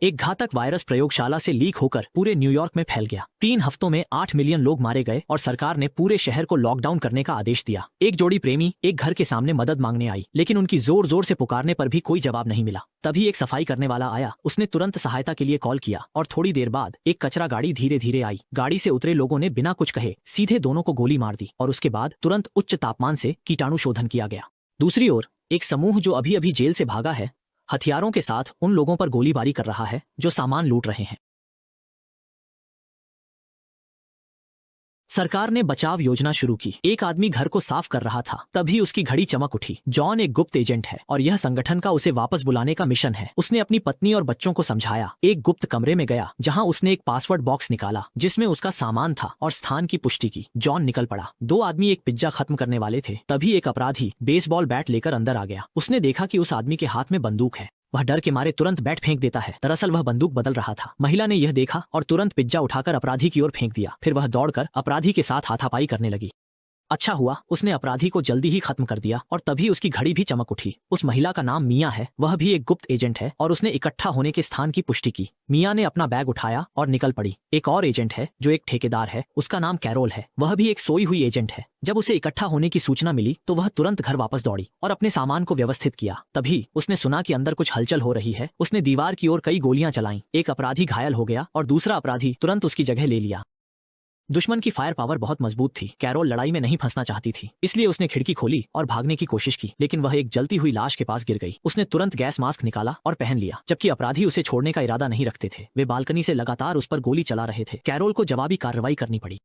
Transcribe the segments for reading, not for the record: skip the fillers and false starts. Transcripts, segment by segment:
एक घातक वायरस प्रयोगशाला से लीक होकर पूरे न्यूयॉर्क में फैल गया। 3 हफ्तों में 8 मिलियन लोग मारे गए और सरकार ने पूरे शहर को लॉकडाउन करने का आदेश दिया। एक जोड़ी प्रेमी एक घर के सामने मदद मांगने आई, लेकिन उनकी जोर जोर से पुकारने पर भी कोई जवाब नहीं मिला। तभी एक सफाई करने वाला आया। उसने तुरंत सहायता के लिए कॉल किया और थोड़ी देर बाद एक कचरा गाड़ी धीरे धीरे आई। गाड़ी से उतरे लोगों ने बिना कुछ कहे सीधे दोनों को गोली मार दी और उसके बाद तुरंत उच्च तापमान से कीटाणु शोधन किया गया। दूसरी ओर एक समूह जो अभी अभी जेल से भागा है, हथियारों के साथ उन लोगों पर गोलीबारी कर रहा है जो सामान लूट रहे हैं। सरकार ने बचाव योजना शुरू की। एक आदमी घर को साफ कर रहा था, तभी उसकी घड़ी चमक उठी। जॉन एक गुप्त एजेंट है और यह संगठन का उसे वापस बुलाने का मिशन है। उसने अपनी पत्नी और बच्चों को समझाया। एक गुप्त कमरे में गया जहां उसने एक पासवर्ड बॉक्स निकाला जिसमें उसका सामान था और स्थान की पुष्टि की। जॉन निकल पड़ा। 2 आदमी एक पिज्जा खत्म करने वाले थे, तभी एक अपराधी बेसबॉल बैट लेकर अंदर आ गया। उसने देखा कि उस आदमी के हाथ में बंदूक है। वह डर के मारे तुरंत बैट फेंक देता है। दरअसल वह बंदूक बदल रहा था। महिला ने यह देखा और तुरंत पिज्जा उठाकर अपराधी की ओर फेंक दिया। फिर वह दौड़कर अपराधी के साथ हाथापाई करने लगी। अच्छा हुआ उसने अपराधी को जल्दी ही खत्म कर दिया और तभी उसकी घड़ी भी चमक उठी। उस महिला का नाम मिया है। वह भी एक गुप्त एजेंट है और उसने इकट्ठा होने के स्थान की पुष्टि की। मिया ने अपना बैग उठाया और निकल पड़ी। एक और एजेंट है जो एक ठेकेदार है। उसका नाम कैरोल है। वह भी एक सोई हुई एजेंट है। जब उसे इकट्ठा होने की सूचना मिली तो वह तुरंत घर वापस दौड़ी और अपने सामान को व्यवस्थित किया। तभी उसने सुना कि अंदर कुछ हलचल हो रही है। उसने दीवार की ओर कई गोलियां चलाईं। एक अपराधी घायल हो गया और दूसरा अपराधी तुरंत उसकी जगह ले लिया। दुश्मन की फायर पावर बहुत मजबूत थी। कैरोल लड़ाई में नहीं फंसना चाहती थी, इसलिए उसने खिड़की खोली और भागने की कोशिश की, लेकिन वह एक जलती हुई लाश के पास गिर गई। उसने तुरंत गैस मास्क निकाला और पहन लिया, जबकि अपराधी उसे छोड़ने का इरादा नहीं रखते थे। वे बालकनी से लगातार उस पर गोली चला रहे थे। कैरोल को जवाबी कार्रवाई करनी पड़ी।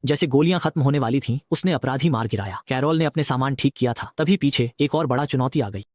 जैसे गोलियां खत्म होने वाली थीं, उसने अपराधी मार गिराया। कैरोल ने अपने सामान ठीक किया था, तभी पीछे एक और बड़ा चुनौती आ गई।